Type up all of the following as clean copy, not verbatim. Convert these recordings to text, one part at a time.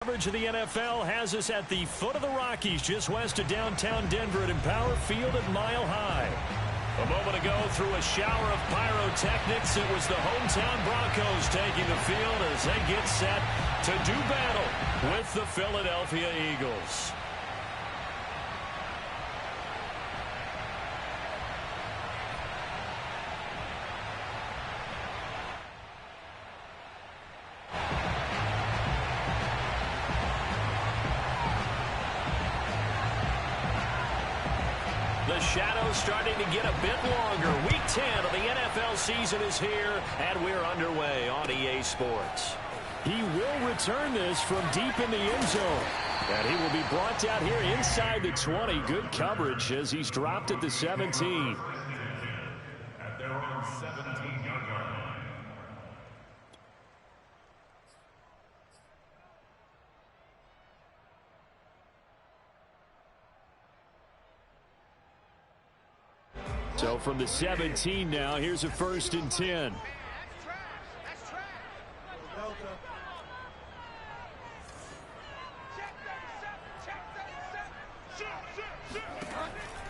Coverage of the NFL has us at the foot of the Rockies, just west of downtown Denver at Empower Field at Mile High. A moment ago, through a shower of pyrotechnics, it was the hometown Broncos taking the field as they get set to do battle with the Philadelphia Eagles. The shadow's starting to get a bit longer. Week 10 of the NFL season is here, and we're underway on EA Sports. He will return this from deep in the end zone. And he will be brought down here inside the 20. Good coverage as he's dropped at the 17. At their own 17-yard line. So from the 17 now, here's a 1st and 10.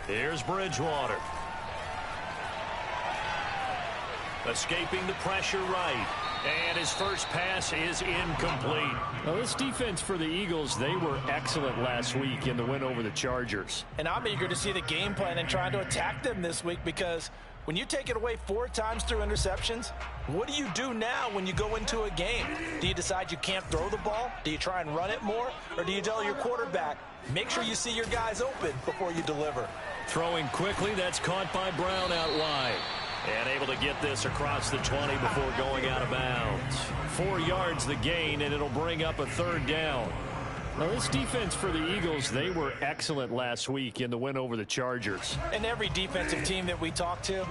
Here's Bridgewater. Escaping the pressure right. And his first pass is incomplete. Now, this defense for the Eagles, they were excellent last week in the win over the Chargers. And I'm eager to see the game plan and trying to attack them this week, because when you take it away 4 times through interceptions, what do you do now when you go into a game? Do you decide you can't throw the ball? Do you try and run it more? Or do you tell your quarterback, make sure you see your guys open before you deliver? Throwing quickly, that's caught by Brown out wide. And able to get this across the 20 before going out of bounds. 4 yards the gain, and it'll bring up a 3rd down. Now, this defense for the Eagles, they were excellent last week in the win over the Chargers. And every defensive team that we talk to,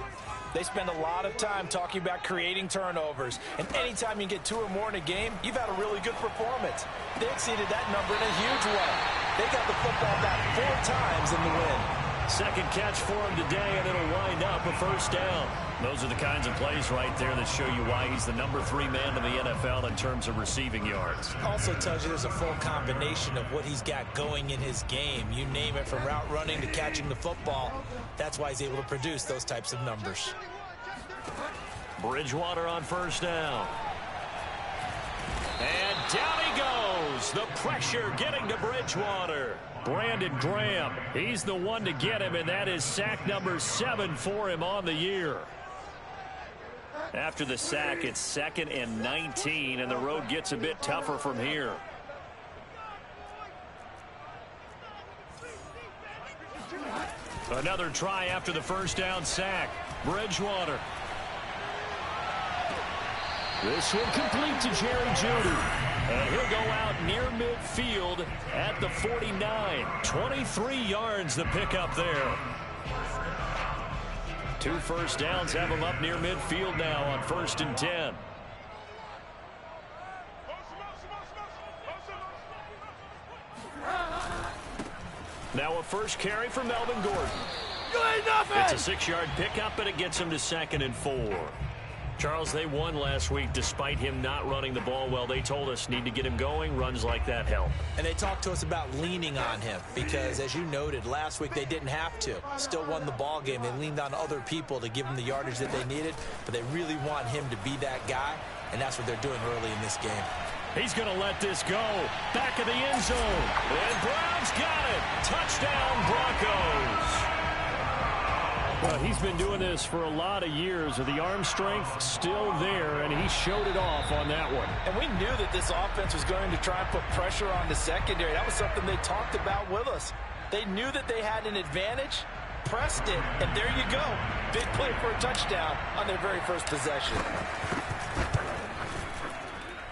they spend a lot of time talking about creating turnovers. And anytime you get 2 or more in a game, you've had a really good performance. They exceeded that number in a huge way. They got the football back 4 times in the win. Second catch for him today, and it'll wind up a 1st down. Those are the kinds of plays right there that show you why he's the number 3 man in the NFL in terms of receiving yards. Also tells you there's a full combination of what he's got going in his game. You name it, from route running to catching the football. That's why he's able to produce those types of numbers. Bridgewater on 1st down. And down he goes. The pressure getting to Bridgewater. Brandon Graham, he's the one to get him, and that is sack number 7 for him on the year. After the sack, it's 2nd and 19, and the road gets a bit tougher from here. Another try after the 1st down sack. Bridgewater. This will complete to Jerry Jeudy. And he'll go out near midfield at the 49. 23 yards the pickup there. 2 1st downs have him up near midfield now on 1st and 10. Now a first carry for Melvin Gordon. It's a 6-yard pickup, and it gets him to 2nd and 4. Charles, they won last week despite him not running the ball well. They told us need to get him going. Runs like that help. And they talked to us about leaning on him because, as you noted, last week they didn't have to. Still won the ball game. They leaned on other people to give them the yardage that they needed, but they really want him to be that guy, and that's what they're doing early in this game. He's going to let this go. Back of the end zone. And Brown's got it. Touchdown, Broncos. Well, he's been doing this for a lot of years. The arm strength still there, and he showed it off on that one. And we knew that this offense was going to try and put pressure on the secondary. That was something they talked about with us. They knew that they had an advantage, pressed it, and there you go. Big play for a touchdown on their very first possession.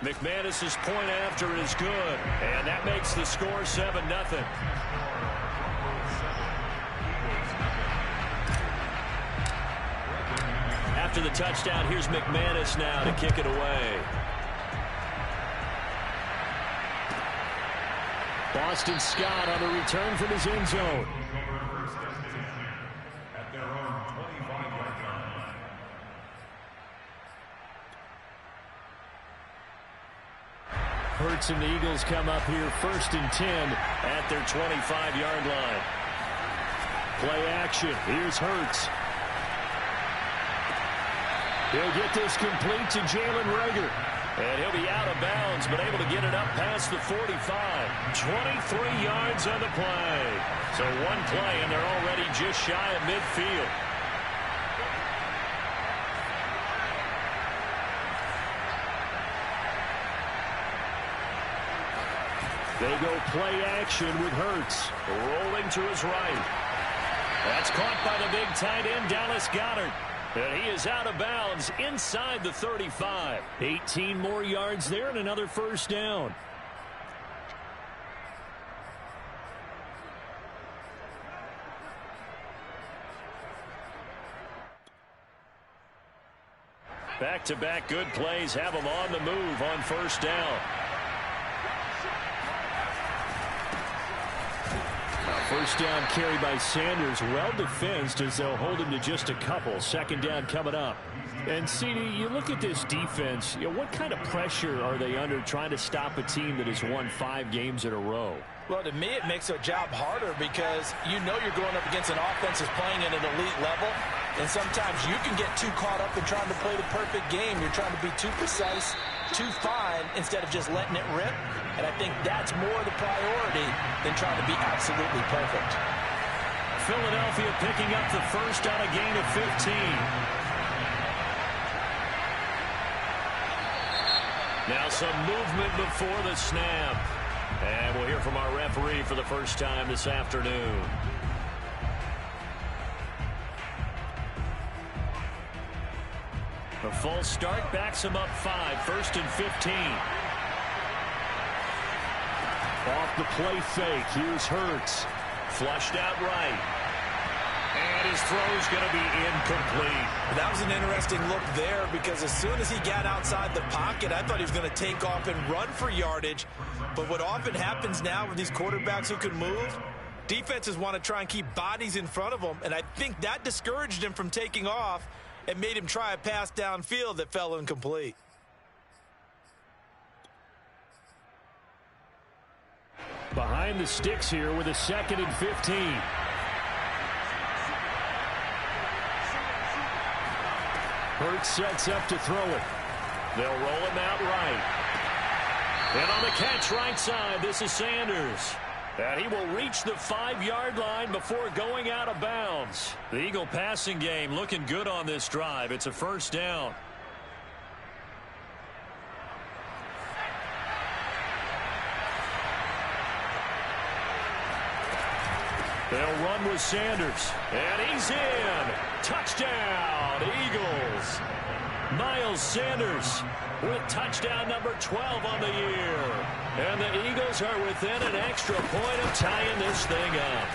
McManus's point after is good, and that makes the score 7-0. After the touchdown, here's McManus now to kick it away. Boston Scott on the return from his end zone. Hurts and the Eagles come up here 1st and 10 at their 25-yard line. Play action. Here's Hurts. He'll get this complete to Jalen Reagor. And he'll be out of bounds, but able to get it up past the 45. 23 yards on the play. So one play, and they're already just shy of midfield. They go play action with Hurts. Rolling to his right. That's caught by the big tight end, Dallas Goedert. And he is out of bounds inside the 35. 18 more yards there and another first down. Back-to-back good plays have them on the move on first down. First down carry by Sanders, well defensed as they'll hold him to just a couple. Second down coming up. And CD, you look at this defense, what kind of pressure are they under trying to stop a team that has won 5 games in a row? Well, to me, it makes their job harder because you know you're going up against an offense that's playing at an elite level. And sometimes you can get too caught up in trying to play the perfect game. You're trying to be too precise, too fine, instead of just letting it rip. And I think that's more the priority than trying to be absolutely perfect. Philadelphia picking up the first on a gain of 15. Now some movement before the snap. And we'll hear from our referee for the first time this afternoon. A false start backs him up 5, 1st and 15. Off the play fake. Here's Hurts. Flushed out right. And his throw's going to be incomplete. That was an interesting look there because as soon as he got outside the pocket, I thought he was going to take off and run for yardage. But what often happens now with these quarterbacks who can move, defenses want to try and keep bodies in front of them. And I think that discouraged him from taking off and made him try a pass downfield that fell incomplete. Behind the sticks here with a 2nd and 15. Hurts sets up to throw it. They'll roll him out right. And on the catch right side, this is Sanders. And he will reach the 5-yard line before going out of bounds. The Eagle passing game looking good on this drive. It's a first down. They'll run with Sanders. And he's in. Touchdown, Eagles. Miles Sanders with touchdown number 12 on the year. And the Eagles are within an extra point of tying this thing up.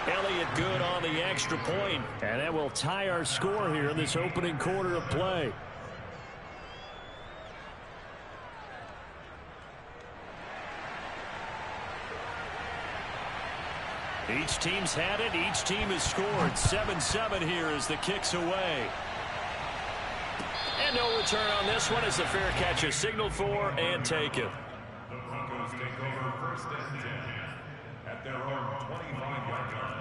Elliott good on the extra point. And that will tie our score here in this opening quarter of play. Each team's had it. Each team has scored. 7-7 here as the kick's away. And no return on this one as the fair catch is signaled for and taken. The Broncos take over 1st and 10 at their own 25-yard line.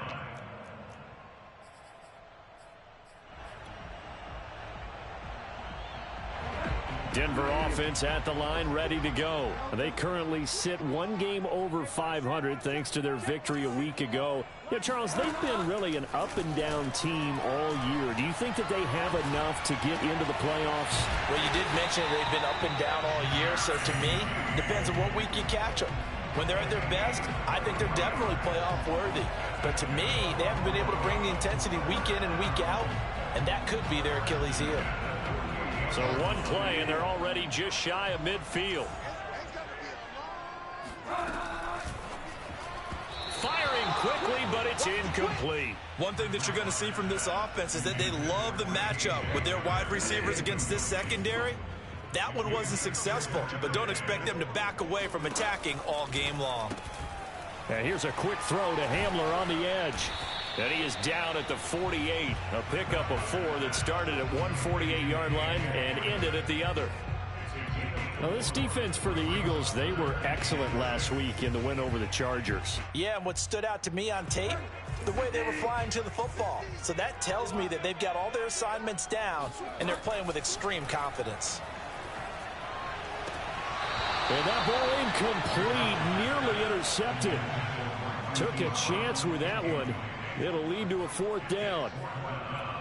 Denver offense at the line, ready to go. They currently sit 1 game over 500 thanks to their victory a week ago. Charles, they've been really an up-and-down team all year. Do you think that they have enough to get into the playoffs? Well, you did mention they've been up and down all year, so to me, depends on what week you catch them. When they're at their best, I think they're definitely playoff worthy. But to me, they haven't been able to bring the intensity week in and week out, and that could be their Achilles heel. So one play, and they're already just shy of midfield. Firing quickly, but it's incomplete. One thing that you're going to see from this offense is that they love the matchup with their wide receivers against this secondary. That one wasn't successful, but don't expect them to back away from attacking all game long. And here's a quick throw to Hamler on the edge. And he is down at the 48. A pickup of 4 that started at 148-yard line and ended at the other. Well, this defense for the Eagles, they were excellent last week in the win over the Chargers. Yeah, and what stood out to me on tape, the way they were flying to the football. So that tells me that they've got all their assignments down, and they're playing with extreme confidence. And that ball incomplete, nearly intercepted. Took a chance with that one. It'll lead to a 4th down.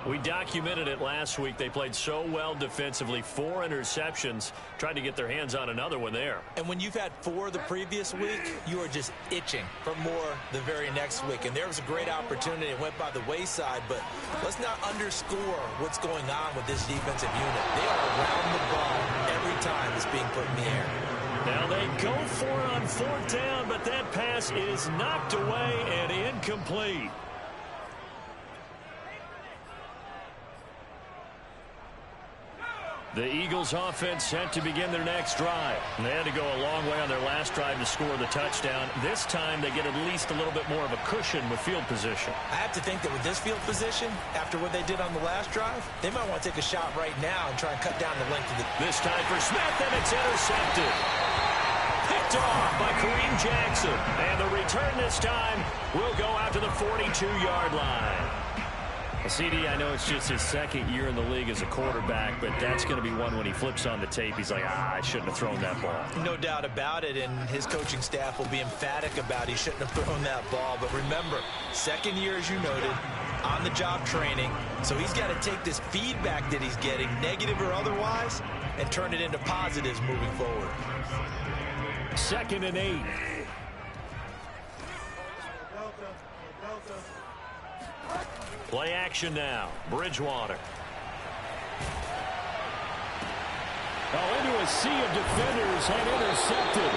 We documented it last week. They played so well defensively. 4 interceptions. Tried to get their hands on another one there. And when you've had 4 the previous week, you are just itching for more the very next week. And there was a great opportunity. It went by the wayside. But let's not underscore what's going on with this defensive unit. They are around the ball every time it's being put in the air. Now they go for it on 4th down, but that pass is knocked away and incomplete. The Eagles offense set to begin their next drive. And they had to go a long way on their last drive to score the touchdown. This time they get at least a little bit more of a cushion with field position. I have to think that with this field position, after what they did on the last drive, they might want to take a shot right now and try and cut down the length of the... This time for Smith, and it's intercepted. Picked off by Kareem Jackson. And the return this time will go out to the 42-yard line. CD, I know it's just his 2nd year in the league as a quarterback, but that's going to be one when he flips on the tape. He's like, I shouldn't have thrown that ball. No doubt about it, and his coaching staff will be emphatic about he shouldn't have thrown that ball. But remember, 2nd year, as you noted, on-the-job training. So he's got to take this feedback that he's getting, negative or otherwise, and turn it into positives moving forward. 2nd and 8. Play action now. Bridgewater. Oh, into a sea of defenders and intercepted.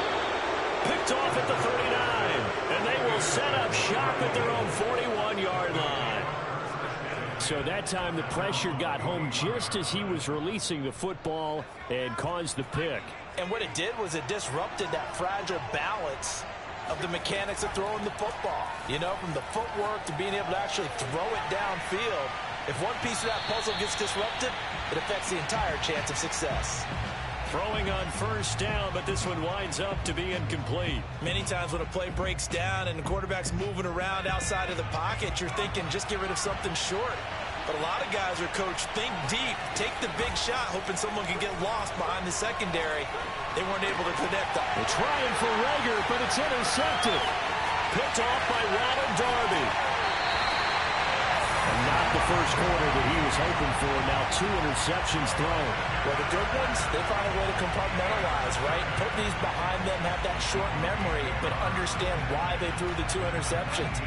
Picked off at the 39. And they will set up shop at their own 41-yard line. So that time the pressure got home just as he was releasing the football and caused the pick. And what it did was it disrupted that fragile balance of the mechanics of throwing the football. You know, from the footwork to being able to actually throw it downfield. If one piece of that puzzle gets disrupted, it affects the entire chance of success. Throwing on 1st down, but this one winds up to be incomplete. Many times when a play breaks down and the quarterback's moving around outside of the pocket, you're thinking just get rid of something short. But a lot of guys are coached, think deep, take the big shot, hoping someone can get lost behind the secondary. They weren't able to connect up. They're trying for Rager, but it's intercepted. Picked off by Ronald Darby. And not the first quarter that he was hoping for. Now 2 interceptions thrown. Well, the good ones, they find a way to compartmentalize, right? Put these behind them, have that short memory, but understand why they threw the 2 interceptions.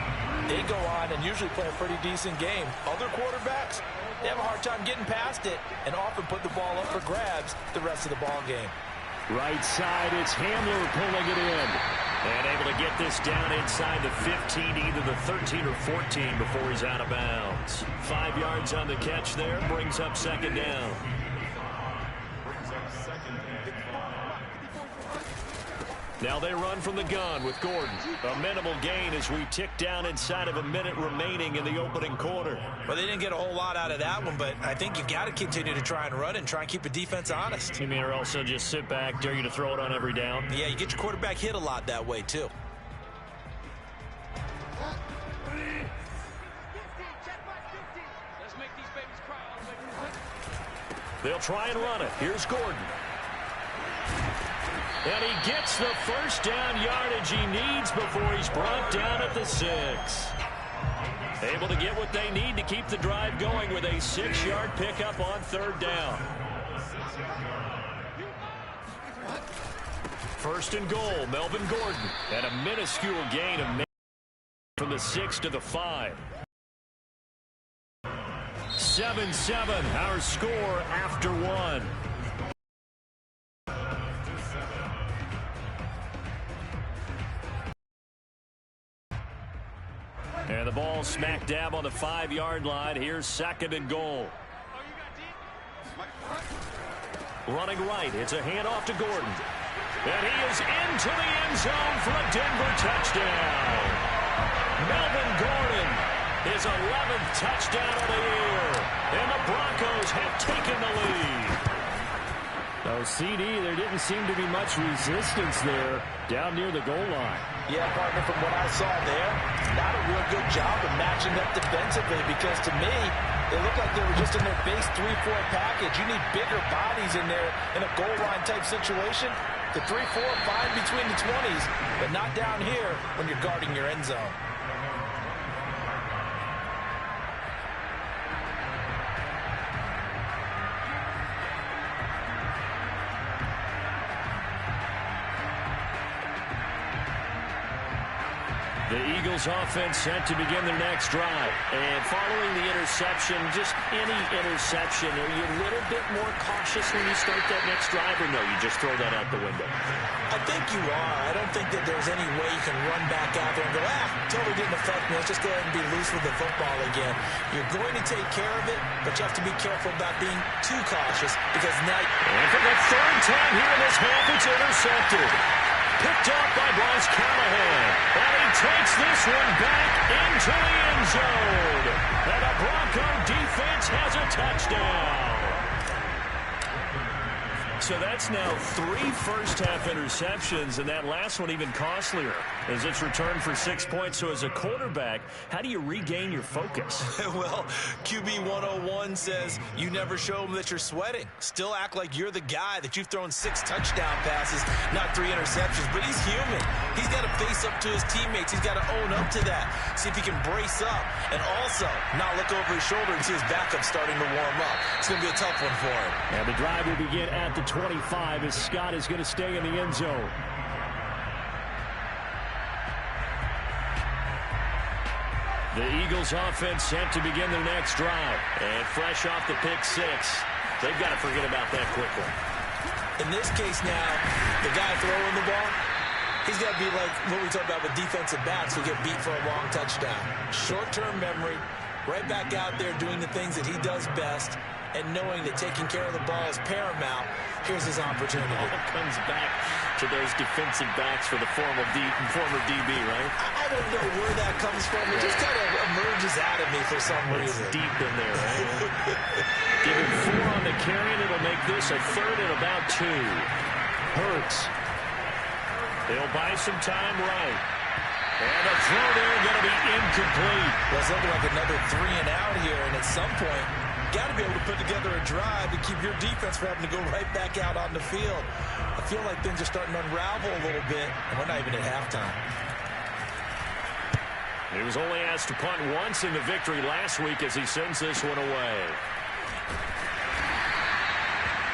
They go on and usually play a pretty decent game. Other quarterbacks, they have a hard time getting past it and often put the ball up for grabs the rest of the ball game. Right side, it's Hamler pulling it in. And able to get this down inside the 15, either the 13 or 14 before he's out of bounds. 5 yards on the catch there, brings up 2nd down. Now they run from the gun with Gordon. A minimal gain as we tick down inside of a minute remaining in the opening quarter. Well, they didn't get a whole lot out of that one, but I think you've got to continue to try and run and try and keep the defense honest. You mean, or also just sit back, dare you to throw it on every down? Yeah, you get your quarterback hit a lot that way, too. They'll try and run it. Here's Gordon. And he gets the 1st down yardage he needs before he's brought down at the 6. Able to get what they need to keep the drive going with a 6-yard pickup on 3rd down. 1st and goal, Melvin Gordon. And a minuscule gain of from the 6 to the 5. 7-7, our score after 1. And the ball smack dab on the 5-yard line. Here's 2nd and goal. Running right. It's a handoff to Gordon. And he is into the end zone for a Denver touchdown. Melvin Gordon, his 11th touchdown of the year. And the Broncos have taken the lead. No, CD, there didn't seem to be much resistance there down near the goal line. Yeah, partner, from what I saw there, not a real good job of matching up defensively because to me, they looked like they were just in their base 3-4 package. You need bigger bodies in there in a goal line type situation. The 3-4, fine between the 20s, but not down here when you're guarding your end zone. The Eagles offense set to begin their next drive. And following the interception, just any interception, are you a little bit more cautious when you start that next drive, or no, you just throw that out the window? I think you are. I don't think that there's any way you can run back out there and go, totally didn't affect me. Let's just go ahead and be loose with the football again. You're going to take care of it, but you have to be careful about being too cautious because now... And for the third time here in this half, it's intercepted. Picked up by Bryce Callahan. And he takes this one back into the end zone. And the Bronco defense has a touchdown. So that's now 3 first-half interceptions, and that last one even costlier as it's returned for 6 points. So as a quarterback, how do you regain your focus? Well, QB 101 says you never show them that you're sweating. Still act like you're the guy that you've thrown 6 touchdown passes, not 3 interceptions. But he's human. He's got to face up to his teammates. He's got to own up to that. See if he can brace up and also not look over his shoulder and see his backup starting to warm up. It's going to be a tough one for him. And the drive will begin at the 25 as Scott is going to stay in the end zone. The Eagles offense set to begin their next drive. And fresh off the pick 6, they've got to forget about that quickly. In this case now, the guy throwing the ball, he's got to be like what we talked about with defensive backs who get beat for a long touchdown. Short-term memory, right back out there doing the things that he does best, and knowing that taking care of the ball is paramount. Here's his opportunity. All comes back to those defensive backs for the former DB, right? I don't know where that comes from. It just kind of emerges out of me for some reason. It's deep in there, right? Give him 4 on the carry, and it'll make this a 3rd and about 2. Hurts. They'll buy some time right. And the throw there going to be incomplete. Well, it's looking like another 3 and out here, and at some point, got to be able to put together a drive to keep your defense from having to go right back out on the field. I feel like things are starting to unravel a little bit, and we're not even at halftime. He was only asked to punt once in the victory last week as he sends this one away.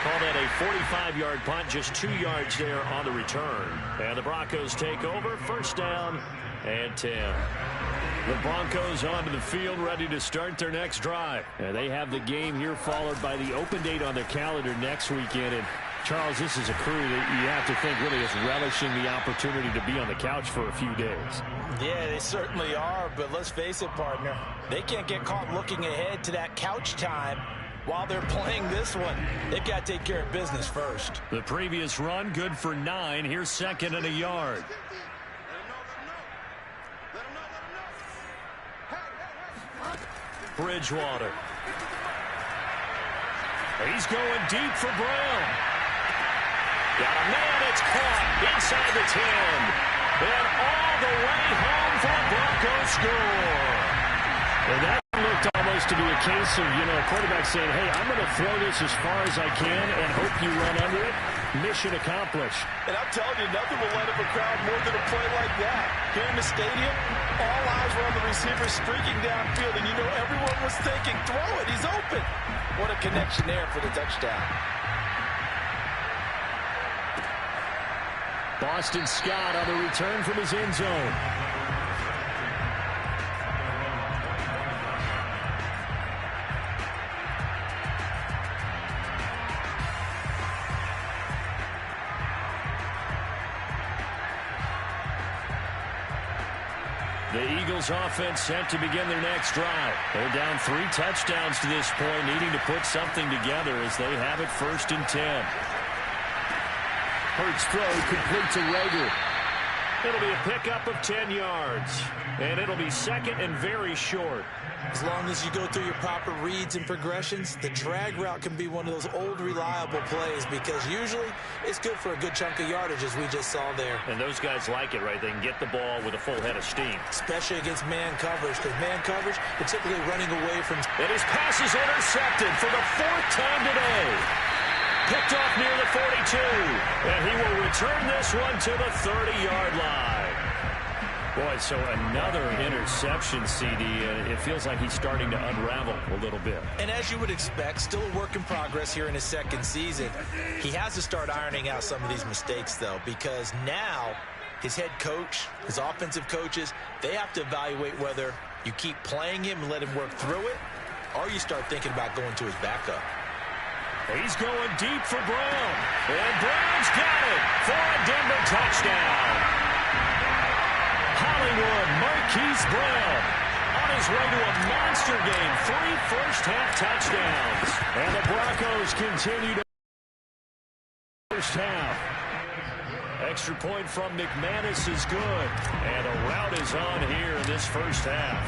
Call that a 45-yard punt, just 2 yards there on the return. And the Broncos take over, 1st down and 10. The Broncos onto the field, ready to start their next drive. And they have the game here followed by the open date on their calendar next weekend. And Charles, this is a crew that you have to think really is relishing the opportunity to be on the couch for a few days. Yeah, they certainly are, but let's face it, partner. They can't get caught looking ahead to that couch time while they're playing this one. They've got to take care of business first. The previous run, good for 9. Here's 2nd and a yard. Bridgewater. He's going deep for Brown. Got a man, it's caught inside the 10. And all the way home for a Broncos score. And that looked almost to be a case of, a quarterback saying, hey, I'm going to throw this as far as I can and hope you run under it. Mission accomplished. And I'm telling you, nothing will light up a crowd more than a play like that. Here in the stadium, all eyes were on the receiver streaking downfield, and everyone was thinking, throw it, he's open. What a connection there for the touchdown. Boston Scott on the return from his end zone. The Eagles offense set to begin their next drive. They're down 3 touchdowns to this point, needing to put something together as they have it 1st and 10. Hurts throw complete to Rager. It'll be a pickup of 10 yards. And it'll be second and very short. As long as you go through your proper reads and progressions, the drag route can be one of those old reliable plays because usually it's good for a good chunk of yardage as we just saw there. And those guys like it, right? They can get the ball with a full head of steam. Especially against man coverage, because man coverage, they're typically running away from... And his pass is intercepted for the 4th time today. Picked off near the 42. And he will return this one to the 30-yard line. Boy, so another interception, CD. It feels like he's starting to unravel a little bit. And as you would expect, still a work in progress here in his second season. He has to start ironing out some of these mistakes, though, because now his head coach, his offensive coaches, they have to evaluate whether you keep playing him and let him work through it, or you start thinking about going to his backup. He's going deep for Brown. And Brown's got it for a Denver touchdown. Hollywood Marquise Brown on his way to a monster game. 3 first-half touchdowns. And the Broncos continue to first half. Extra point from McManus is good. And a route is on here in this first half.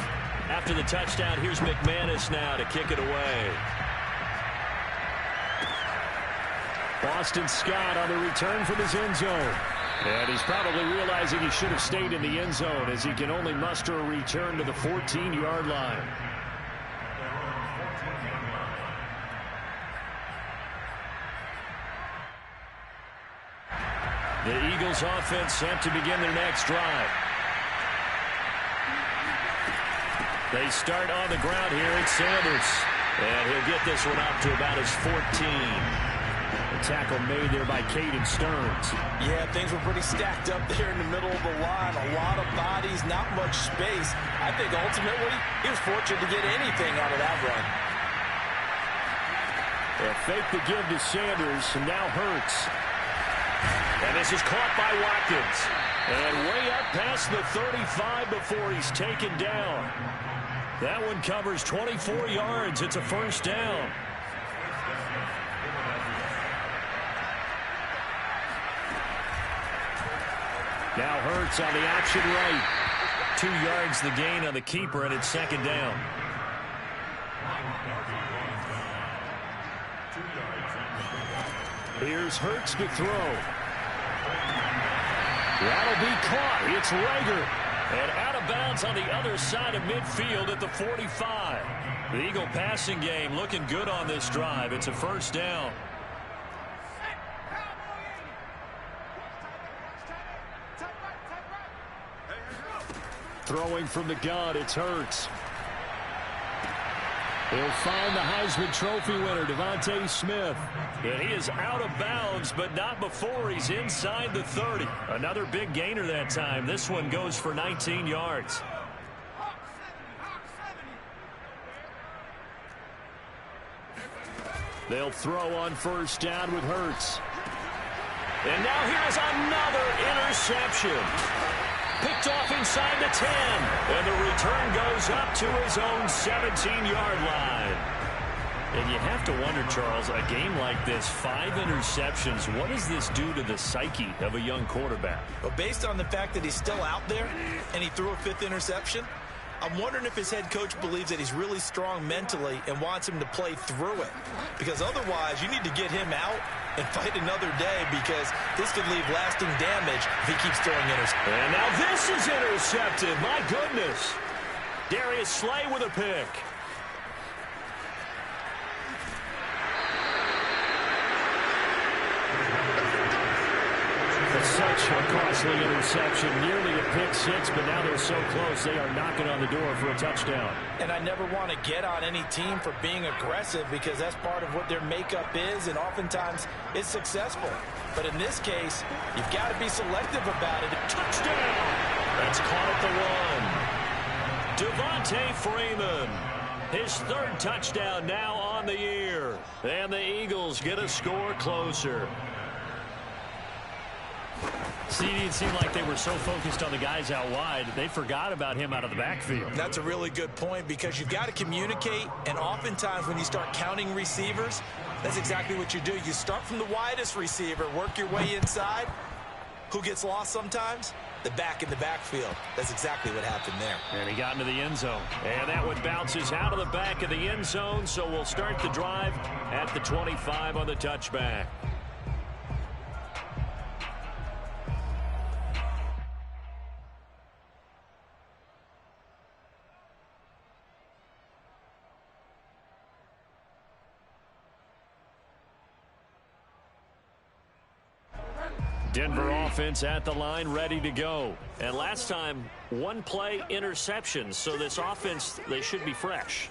After the touchdown, here's McManus now to kick it away. Boston Scott on the return from his end zone. And he's probably realizing he should have stayed in the end zone as he can only muster a return to the 14-yard line. The Eagles offense set to begin their next drive. They start on the ground here. It's Sanders. And he'll get this one up to about his 14. Tackle made there by Caden Stearns. Yeah, things were pretty stacked up there in the middle of the line. A lot of bodies, not much space. I think ultimately he was fortunate to get anything out of that run. A fake the give to Sanders, and now Hurts. And this is caught by Watkins. And way up past the 35 before he's taken down. That one covers 24 yards. It's a first down. Now Hurts on the option right. 2 yards the gain on the keeper, and it's second down. Here's Hurts to throw. That'll be caught. It's Rager. And out of bounds on the other side of midfield at the 45. The Eagle passing game looking good on this drive. It's a first down. Throwing from the gun, it's Hurts. He'll find the Heisman Trophy winner, Devontae Smith. And he is out of bounds, but not before he's inside the 30. Another big gainer that time. This one goes for 19 yards. They'll throw on first down with Hurts. And now here's another interception. Picked off inside the 10. And the return goes up to his own 17-yard line. And you have to wonder, Charles, a game like this, 5 interceptions, what does this do to the psyche of a young quarterback? Well, based on the fact that he's still out there and he threw a 5th interception, I'm wondering if his head coach believes that he's really strong mentally and wants him to play through it. Because otherwise, you need to get him out and fight another day, because this could leave lasting damage if he keeps throwing interceptions. And now this is intercepted. My goodness. Darius Slay with a pick. Such a costly interception, nearly a pick six, but now they're so close they are knocking on the door for a touchdown. And I never want to get on any team for being aggressive, because that's part of what their makeup is, and oftentimes it's successful. But in this case, you've got to be selective about it. Touchdown! That's caught at the run. Devontae Freeman, his 3rd touchdown now on the year. And the Eagles get a score closer. See, it seemed like they were so focused on the guys out wide, they forgot about him out of the backfield. That's a really good point, because you've got to communicate, and oftentimes when you start counting receivers, that's exactly what you do. You start from the widest receiver, work your way inside. Who gets lost sometimes? the back in the backfield. That's exactly what happened there. And he got into the end zone. And that one bounces out of the back of the end zone, so we'll start the drive at the 25 on the touchback. Denver offense at the line, ready to go. And last time, one play interception. So this offense, they should be fresh.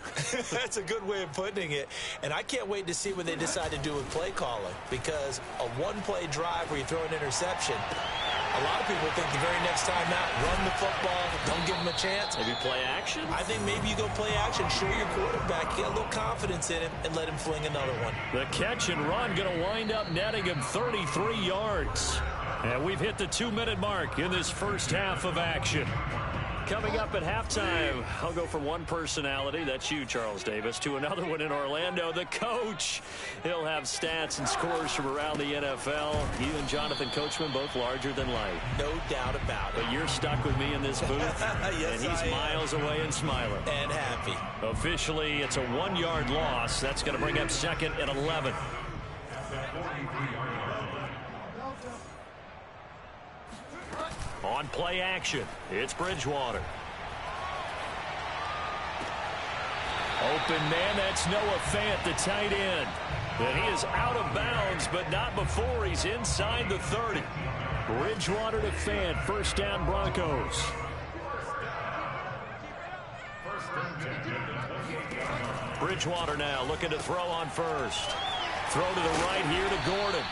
That's a good way of putting it. And I can't wait to see what they decide to do with play calling, because a one-play drive where you throw an interception, a lot of people think the very next time out, run the football, don't give them a chance. Maybe play action? I think maybe you go play action, show your quarterback, get a little confidence in him, and let him fling another one. The catch and run going to wind up netting him 33 yards. And we've hit the 2-minute mark in this first half of action. Coming up at halftime, I'll go from one personality, that's you, Charles Davis, to another one in Orlando, the coach. He'll have stats and scores from around the NFL. You and Jonathan Coachman, both larger than life. No doubt about it. But you're stuck with me in this booth, yes, and he's miles away and smiling. And happy. Officially, it's a 1-yard loss. That's going to bring up second and 11. On play action, it's Bridgewater. Open man, that's Noah Fant, the tight end. And he is out of bounds, but not before he's inside the 30. Bridgewater to Fant, first down Broncos. Bridgewater now looking to throw on first. Throw to the right here to Gordon.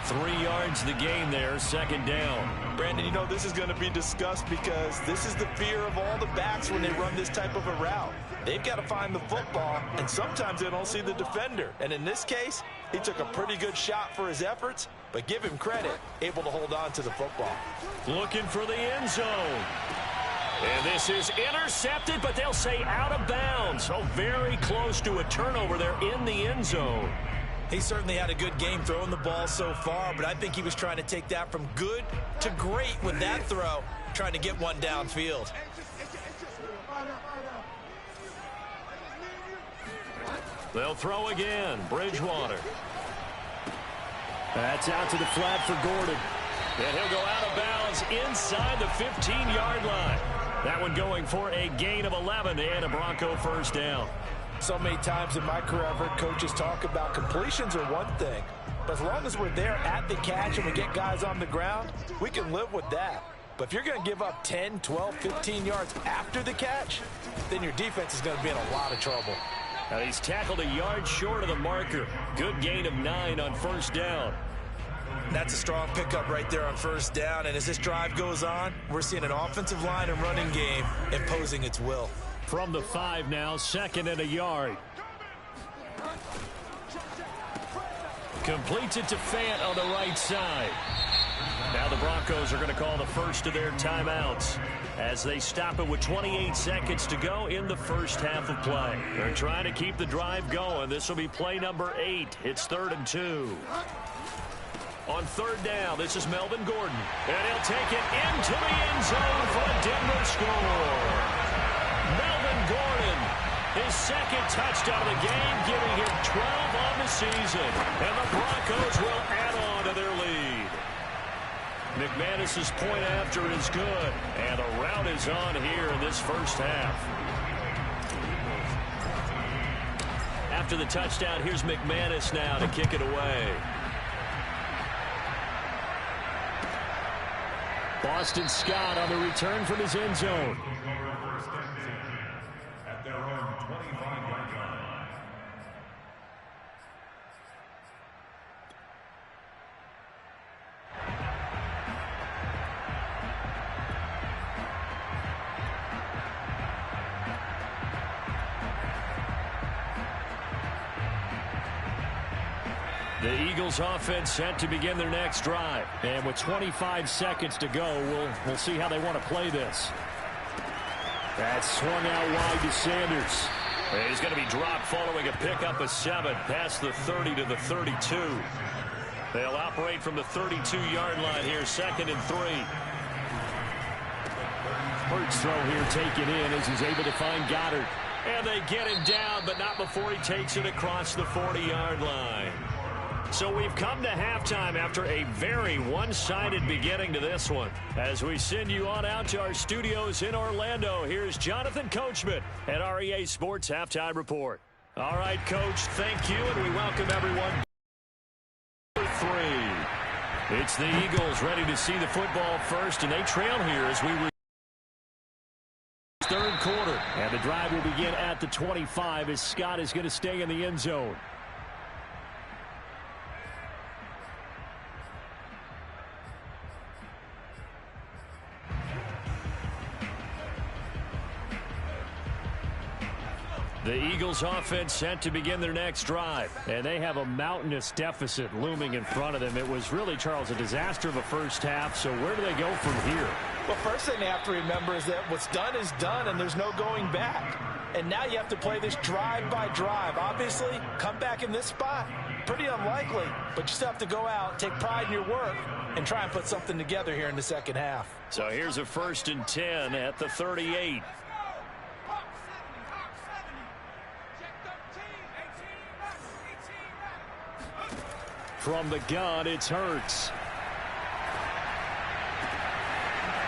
3 yards the gain there, second down. Brandon, you know this is going to be discussed because this is the fear of all the backs when they run this type of a route. They've got to find the football, and sometimes they don't see the defender. And in this case, he took a pretty good shot for his efforts, but give him credit, able to hold on to the football. Looking for the end zone. And this is intercepted, but they'll say out of bounds. So very close to a turnover there in the end zone. He certainly had a good game throwing the ball so far, but I think he was trying to take that from good to great with that throw, trying to get one downfield. They'll throw again. Bridgewater. That's out to the flat for Gordon. And he'll go out of bounds inside the 15-yard line. That one going for a gain of 11 and a Bronco first down. So many times in my career, I've heard coaches talk about completions are one thing, but as long as we're there at the catch and we get guys on the ground, we can live with that. But if you're going to give up 10, 12, 15 yards after the catch, then your defense is going to be in a lot of trouble. And he's tackled a yard short of the marker. Good gain of 9 on first down. That's a strong pickup right there on first down, and as this drive goes on, we're seeing an offensive line and running game imposing its will. From the 5 now, second and a yard. Completes it to Fant on the right side. Now the Broncos are going to call the first of their timeouts as they stop it with 28 seconds to go in the first half of play. They're trying to keep the drive going. This will be play number 8. It's 3rd and 2. On third down, this is Melvin Gordon. And he'll take it into the end zone for a Denver score. Melvin Gordon, his second touchdown of the game, giving him 12 on the season. And the Broncos will add on to their lead. McManus's point after is good. And the rout is on here in this first half. After the touchdown, here's McManus now to kick it away. Boston Scott on the return from his end zone. At their own 25-yard line. The Eagles offense set to begin their next drive. And with 25 seconds to go, we'll see how they want to play this. That's swung out wide to Sanders. And he's going to be dropped following a pickup of 7 past the 30 to the 32. They'll operate from the 32-yard line here, 2nd and 3. Hurts throw here taken in as he's able to find Goddard. And they get him down, but not before he takes it across the 40-yard line. So we've come to halftime after a very one-sided beginning to this one. As we send you on out to our studios in Orlando, here's Jonathan Coachman at REA Sports Halftime Report. All right, Coach, thank you, and we welcome everyone. 3. It's the Eagles ready to see the football first, and they trail here as we third quarter. And the drive will begin at the 25 as Scott is going to stay in the end zone. The Eagles offense set to begin their next drive, and they have a mountainous deficit looming in front of them. It was really, Charles, a disaster of a first half, so where do they go from here? Well, first thing they have to remember is that what's done is done, and there's no going back. And now you have to play this drive by drive. Obviously, come back in this spot, pretty unlikely, but you still have to go out, take pride in your work, and try and put something together here in the second half. So here's a 1st and 10 at the 38. From the gun, it's Hurts.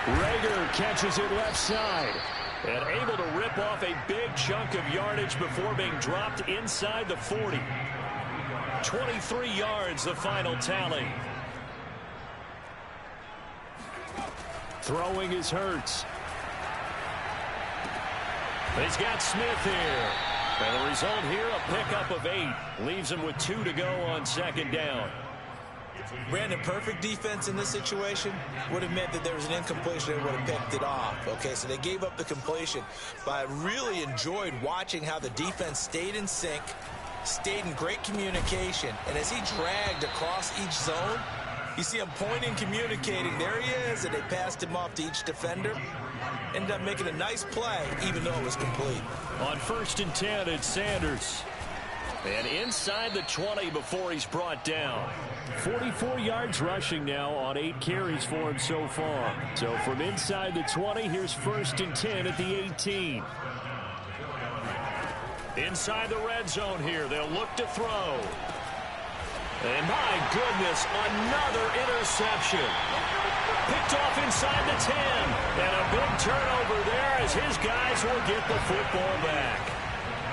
Rager catches it left side and able to rip off a big chunk of yardage before being dropped inside the 40. 23 yards, the final tally. Throwing is Hurts. He's got Smith here. And the result here, a pickup of 8. Leaves him with 2 to go on second down. Brandon, perfect defense in this situation would have meant that there was an incompletion. They would have picked it off. Okay, so they gave up the completion. But I really enjoyed watching how the defense stayed in sync, stayed in great communication. And as he dragged across each zone, you see him pointing, communicating. There he is, and they passed him off to each defender. Ended up making a nice play, even though it was complete. On 1st and 10, it's Sanders. And inside the 20 before he's brought down. 44 yards rushing now on 8 carries for him so far. So from inside the 20, here's 1st and 10 at the 18. Inside the red zone here, they'll look to throw. And my goodness, another interception. Picked off inside the 10. And a big turnover there as his guys will get the football back.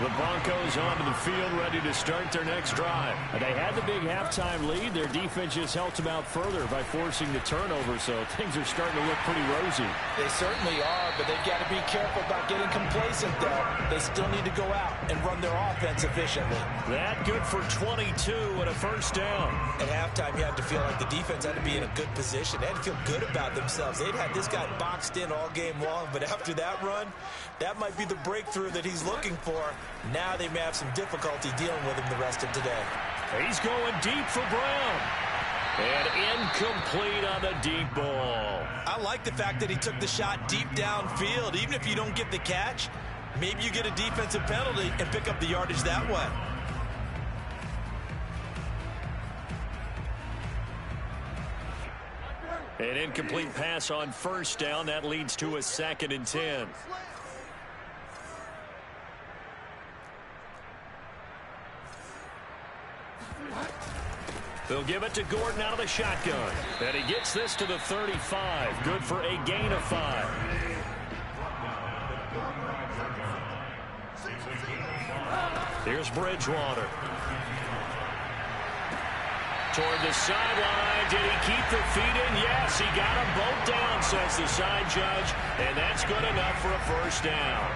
The Broncos onto the field ready to start their next drive. They had the big halftime lead. Their defense just helped them out further by forcing the turnover, so things are starting to look pretty rosy. They certainly are, but they've got to be careful about getting complacent, though. They still need to go out and run their offense efficiently. That good for 22 and a 1st down. At halftime, you had to feel like the defense had to be in a good position. They had to feel good about themselves. They'd had this guy boxed in all game long, but after that run, that might be the breakthrough that he's looking for. Now they may have some difficulty dealing with him the rest of today. He's going deep for Brown. And incomplete on the deep ball. I like the fact that he took the shot deep downfield. Even if you don't get the catch, maybe you get a defensive penalty and pick up the yardage that way. An incomplete pass on 1st down. That leads to a 2nd and 10. They'll give it to Gordon out of the shotgun. And he gets this to the 35. Good for a gain of 5. Here's Bridgewater. Toward the sideline. Did he keep the feet in? Yes, he got them both down, says the side judge. And that's good enough for a 1st down.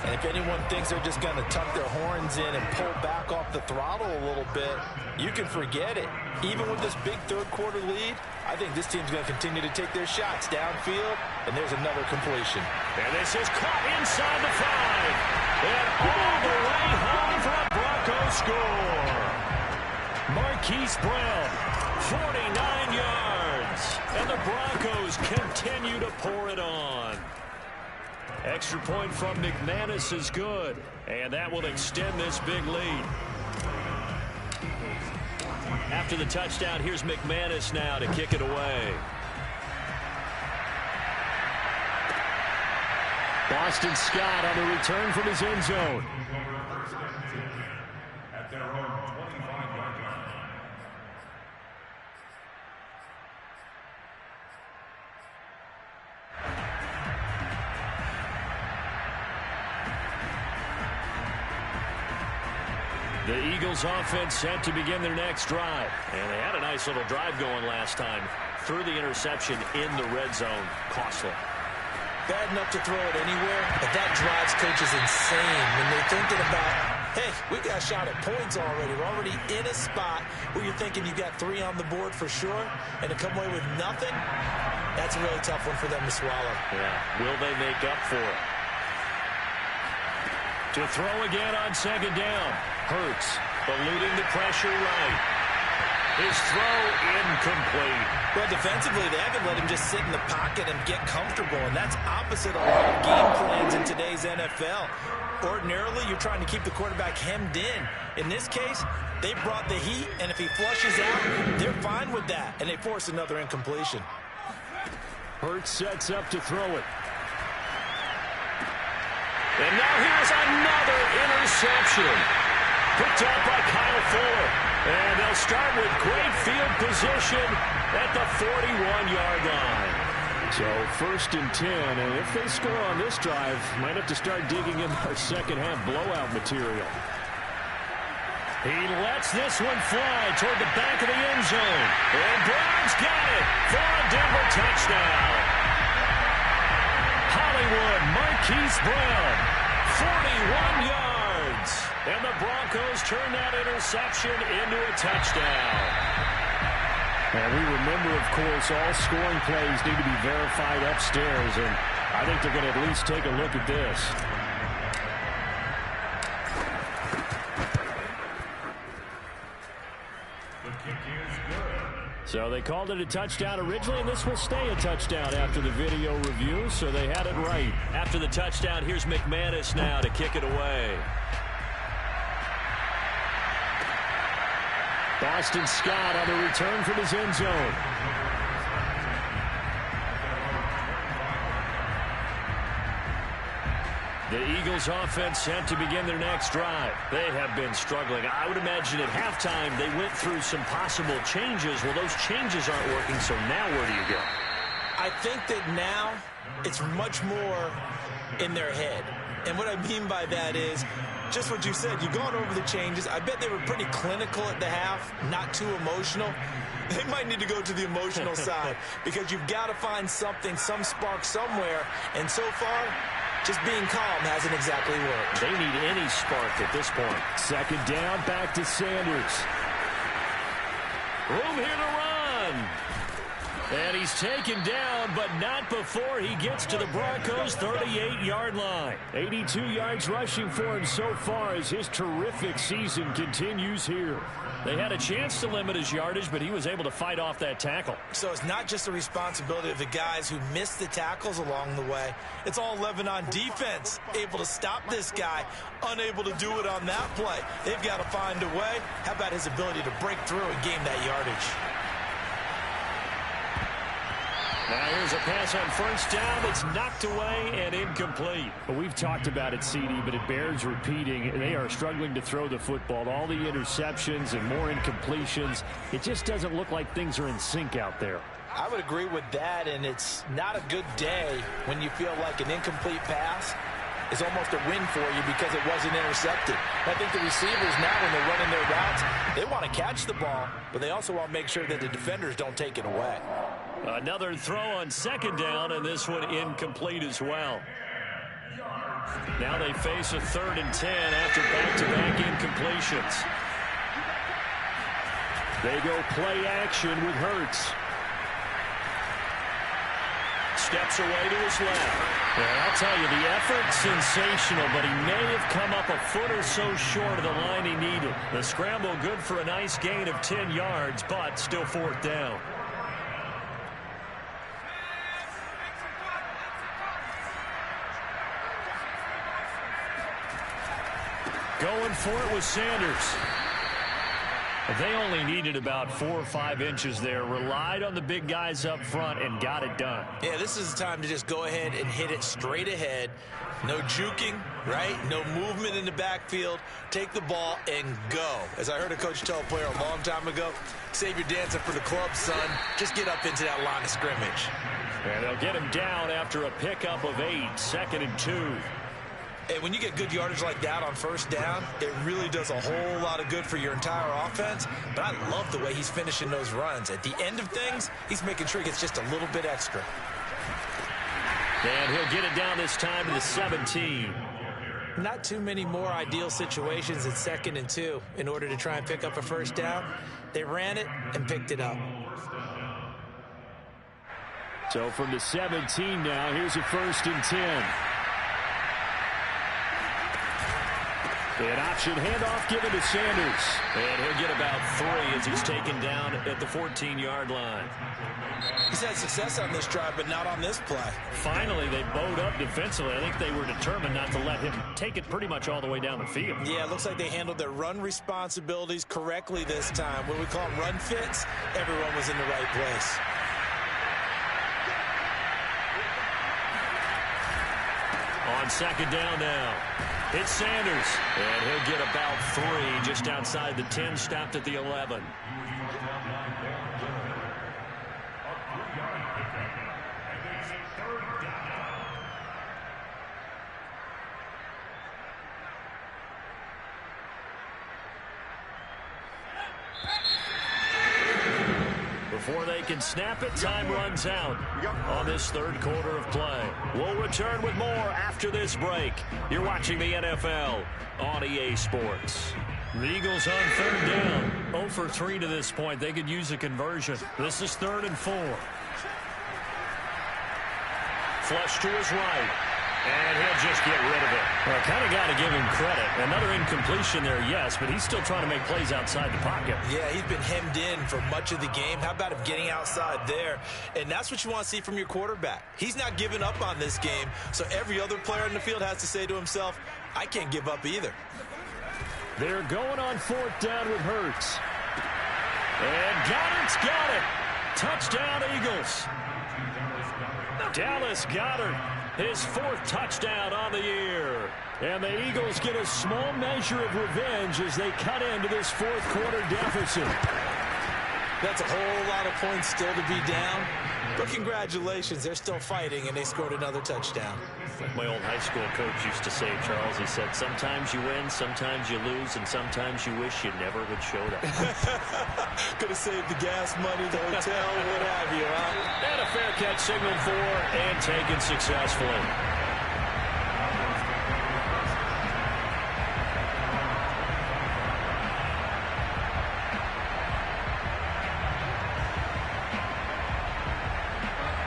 And if anyone thinks they're just going to tuck their horns in and pull back off the throttle a little bit, you can forget it. Even with this big third-quarter lead, I think this team's going to continue to take their shots downfield, and there's another completion. And this is caught inside the 5. And all the way home for a Broncos score. Marquise Brown, 49 yards. And the Broncos continue to pour it on. Extra point from McManus is good, and that will extend this big lead. After the touchdown, here's McManus now to kick it away. Boston Scott on the return from his end zone. At their own 25-yard line. The Eagles offense set to begin their next drive. And they had a nice little drive going last time. Threw the interception in the red zone. Costly. Bad enough to throw it anywhere, but that drives coaches insane when they're thinking about, hey, we got a shot at points already. We're already in a spot where you're thinking you got 3 on the board for sure, and to come away with nothing, that's a really tough one for them to swallow. Yeah. Will they make up for it? To throw again on second down. Hurts, eluding the pressure right. His throw incomplete. Well, defensively, they haven't let him just sit in the pocket and get comfortable, and that's opposite a lot of game plans in today's NFL. Ordinarily, you're trying to keep the quarterback hemmed in. In this case, they brought the heat, and if he flushes out, they're fine with that, and they force another incompletion. Hurts sets up to throw it. And now here's another interception. Picked up by Kyle Fuller. And they'll start with great field position at the 41-yard line. So 1st and 10, and if they score on this drive, might have to start digging in our second-half blowout material. He lets this one fly toward the back of the end zone. And Brown's got it for a Denver touchdown. Hollywood Marquise Brown, 41 yards. And the Broncos turn that interception into a touchdown. And we remember, of course, all scoring plays need to be verified upstairs, and I think they're going to at least take a look at this. The kick is good. So they called it a touchdown originally, and this will stay a touchdown after the video review, so they had it right. After the touchdown, here's McManus now to kick it away. Boston Scott on the return from his end zone. The Eagles offense set to begin their next drive. They have been struggling. I would imagine at halftime they went through some possible changes. Well, those changes aren't working, so now where do you go? I think that now it's much more in their head. And what I mean by that is just what you said. You've gone over the changes. I bet they were pretty clinical at the half, not too emotional. They might need to go to the emotional side because you've got to find something, some spark somewhere. And so far, just being calm hasn't exactly worked. They need any spark at this point. Second down, back to Sanders. Room here to run. And he's taken down, but not before he gets to the Broncos' 38-yard line. 82 yards rushing for him so far as his terrific season continues here. They had a chance to limit his yardage, but he was able to fight off that tackle. So it's not just the responsibility of the guys who missed the tackles along the way. It's all 11 on defense, able to stop this guy, unable to do it on that play. They've got to find a way. How about his ability to break through and gain that yardage? Now here's a pass on first down that's knocked away and incomplete. Well, we've talked about it, CD, but it bears repeating. They are struggling to throw the football. All the interceptions and more incompletions. It just doesn't look like things are in sync out there. I would agree with that, and it's not a good day when you feel like an incomplete pass is almost a win for you because it wasn't intercepted. I think the receivers now, when they're running their routes, they want to catch the ball, but they also want to make sure that the defenders don't take it away. Another throw on second down, and this one incomplete as well. Now they face a 3rd and 10 after back-to-back incompletions. They go play action with Hurts. Steps away to his left. And I'll tell you, the effort, sensational, but he may have come up a foot or so short of the line he needed. The scramble good for a nice gain of 10 yards, but still 4th down. Going for it with Sanders. They only needed about 4 or 5 inches there, relied on the big guys up front, and got it done. Yeah, this is the time to just go ahead and hit it straight ahead. No juking, right? No movement in the backfield. Take the ball and go. As I heard a coach tell a player a long time ago, save your dancing for the club, son. Just get up into that line of scrimmage. And they'll get him down after a pickup of 8, 2nd and 2. And when you get good yardage like that on first down, it really does a whole lot of good for your entire offense. But I love the way he's finishing those runs. At the end of things, he's making sure he gets just a little bit extra. And he'll get it down this time to the 17. Not too many more ideal situations at 2nd and 2 in order to try and pick up a first down. They ran it and picked it up. So from the 17 now, here's a 1st and 10. An option handoff given to Sanders. And he'll get about 3 as he's taken down at the 14-yard line. He's had success on this drive, but not on this play. Finally, they bowed up defensively. I think they were determined not to let him take it pretty much all the way down the field. Yeah, it looks like they handled their run responsibilities correctly this time. When we call them run fits, everyone was in the right place. On 2nd down now, it's Sanders. And he'll get about 3 just outside the 10, stopped at the 11. Before they can snap it, time runs out on this 3rd quarter of play. We'll return with more after this break. You're watching the NFL on EA Sports. The Eagles on 3rd down. 0 for 3 to this point. They could use a conversion. This is 3rd and 4. Flush to his right. And he'll just get rid of it. Well, kind of got to give him credit. Another incompletion there, yes, but he's still trying to make plays outside the pocket. Yeah, he's been hemmed in for much of the game. How about him getting outside there? And that's what you want to see from your quarterback. He's not giving up on this game, so every other player in the field has to say to himself, I can't give up either. They're going on 4th down with Hurts. And Goddard's got it. Touchdown, Eagles. Dallas Goedert, his 4th touchdown on the year. And the Eagles get a small measure of revenge as they cut into this 4th quarter deficit. That's a whole lot of points still to be down. But congratulations, they're still fighting, and they scored another touchdown. Like my old high school coach used to say, Charles, he said, sometimes you win, sometimes you lose, and sometimes you wish you never would showed up. Could have saved the gas money, the hotel, what have you, huh? And a fair catch signaled for and taken successfully.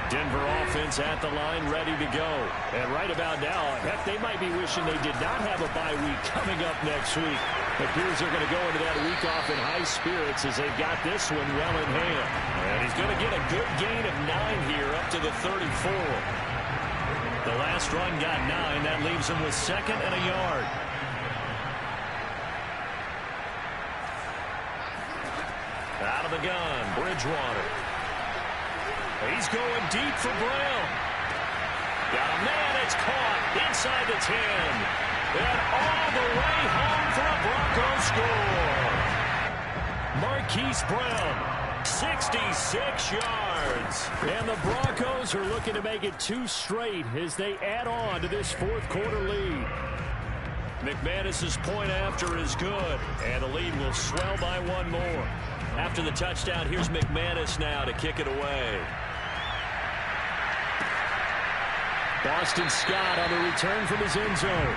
Denver offense at the line, ready to go. And right about now, heck, they might be wishing they did not have a bye week coming up next week. It appears they're going to go into that week off in high spirits as they've got this one well in hand. And he's going to get a good gain of 9 here up to the 34. The last run got 9. That leaves him with 2nd and a yard. Out of the gun, Bridgewater. He's going deep for Brown. Got a man, it's caught inside the 10. And all the way home for a Broncos score. Marquise Brown, 66 yards. And the Broncos are looking to make it 2 straight as they add on to this 4th quarter lead. McManus's point after is good, and the lead will swell by 1 more. After the touchdown, here's McManus now to kick it away. Boston Scott on the return from his end zone.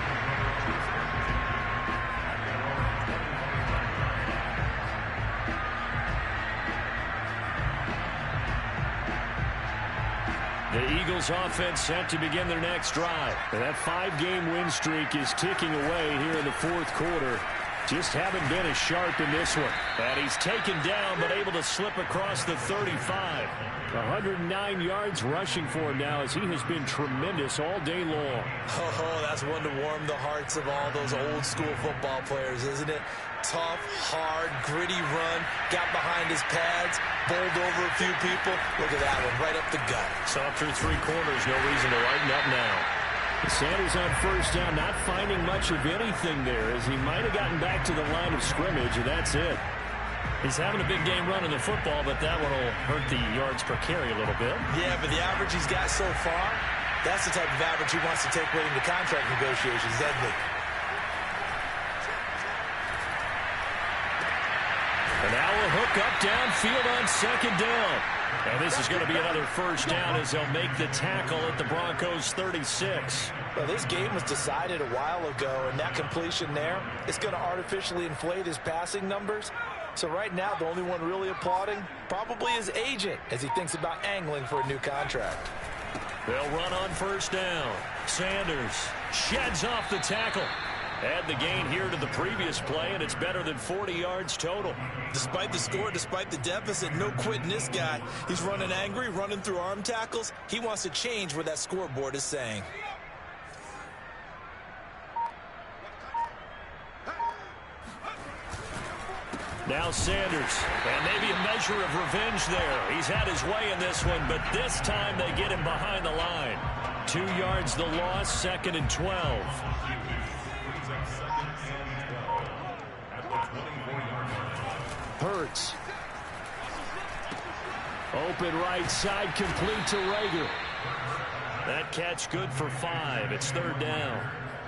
The Eagles offense set to begin their next drive. And that 5-game win streak is ticking away here in the 4th quarter. Just haven't been as sharp in this one. And he's taken down, but able to slip across the 35. 109 yards rushing for him now as he has been tremendous all day long. Oh, that's one to warm the hearts of all those old-school football players, isn't it? Tough, hard, gritty run, got behind his pads, bowled over a few people. Look at that one, right up the gut. So through three corners, no reason to lighten up now. Sanders on first down, not finding much of anything there as he might have gotten back to the line of scrimmage, and that's it. He's having a big game running the football, but that one will hurt the yards per carry a little bit. Yeah, but the average he's got so far, that's the type of average he wants to take with him to contract negotiations, doesn't he? And now we'll hook up downfield on second down. And this is going to be another first down as they'll make the tackle at the Broncos' 36. Well, this game was decided a while ago, and that completion there is going to artificially inflate his passing numbers. So right now, the only one really applauding probably his agent as he thinks about angling for a new contract. They'll run on first down. Sanders sheds off the tackle. Add the gain here to the previous play, and it's better than 40 yards total. Despite the score, despite the deficit, no quitting this guy. He's running angry, running through arm tackles. He wants to change what that scoreboard is saying. Now Sanders, and maybe a measure of revenge there. He's had his way in this one, but this time they get him behind the line. 2 yards the loss, 2nd and 12. Hurts. Open right side, complete to Rager. That catch good for 5. It's 3rd down.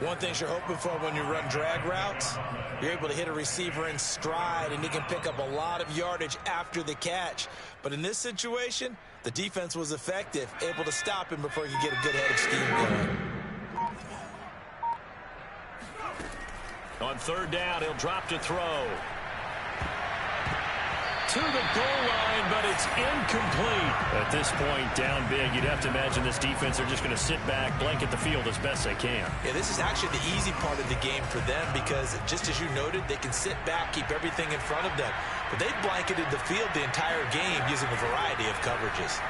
One thing you're hoping for when you run drag routes, you're able to hit a receiver in stride, and he can pick up a lot of yardage after the catch. But in this situation, the defense was effective, able to stop him before he could get a good head of steam going. On 3rd down, he'll drop to throw. To the goal line, but it's incomplete. At this point, down big, you'd have to imagine this defense are just going to sit back, blanket the field as best they can. Yeah, this is actually the easy part of the game for them because, just as you noted, they can sit back, keep everything in front of them. But they've blanketed the field the entire game using a variety of coverages.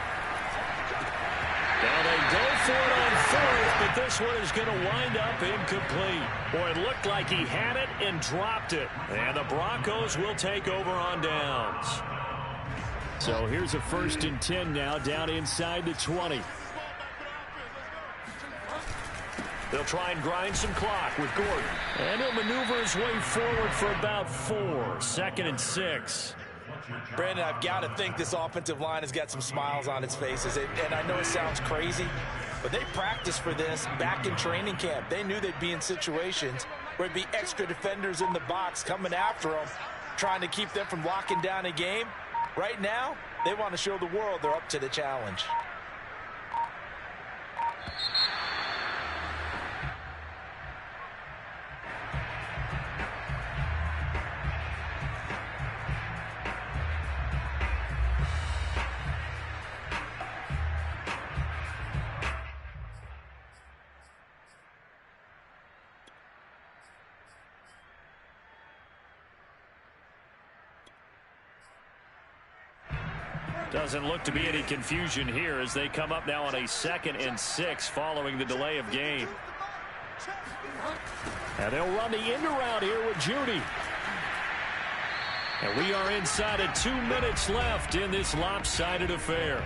Now they go for it on 4th, but this one is going to wind up incomplete. Boy, it looked like he had it and dropped it. And the Broncos will take over on downs. So here's a 1st and 10 now, down inside the 20. They'll try and grind some clock with Gordon. And he'll maneuver his way forward for about 4. 2nd and 6. Brandon, I've got to think this offensive line has got some smiles on its faces. And I know it sounds crazy, but they practiced for this back in training camp. They knew they'd be in situations where there'd be extra defenders in the box coming after them, trying to keep them from locking down a game. Right now, they want to show the world they're up to the challenge. Doesn't look to be any confusion here as they come up now on a 2nd and 6 following the delay of game. And they'll run the end around here with Judy. And we are inside of 2 minutes left in this lopsided affair.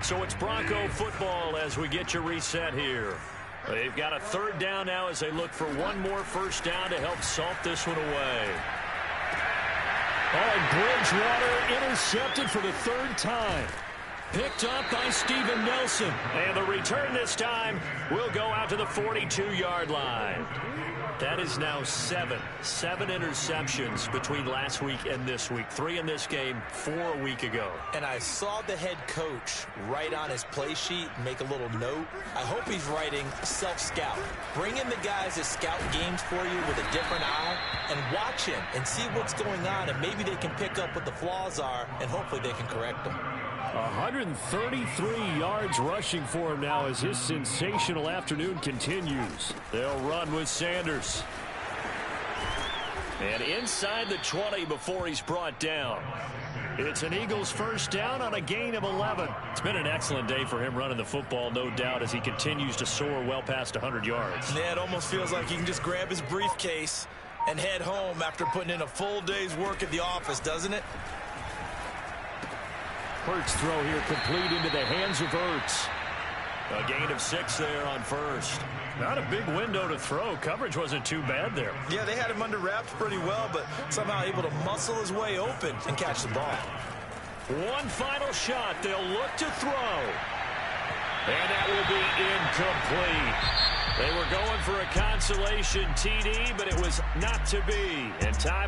So it's Bronco football as we get you reset here. They've got a 3rd down now as they look for one more first down to help salt this one away. Oh, and Bridgewater intercepted for the 3rd time. Picked up by Steven Nelson. And the return this time will go out to the 42-yard line. That is now 7 interceptions between last week and this week. 3 in this game, 4 a week ago. And I saw the head coach write on his play sheet, make a little note. I hope he's writing self-scout. Bring in the guys that scout games for you with a different eye and watch him and see what's going on, and maybe they can pick up what the flaws are, and hopefully they can correct them. 133 yards rushing for him now as his sensational afternoon continues. They'll run with Sanders. And inside the 20 before he's brought down. It's an Eagles first down on a gain of 11. It's been an excellent day for him running the football, no doubt, as he continues to soar well past 100 yards. Yeah, it almost feels like he can just grab his briefcase and head home after putting in a full day's work at the office, doesn't it? Hurts throw here complete into the hands of Hurts. A gain of 6 there on first. Not a big window to throw. Coverage wasn't too bad there. Yeah, they had him under wraps pretty well, but somehow able to muscle his way open and catch the ball. One final shot. They'll look to throw. And that will be incomplete. They were going for a consolation TD, but it was not to be. And time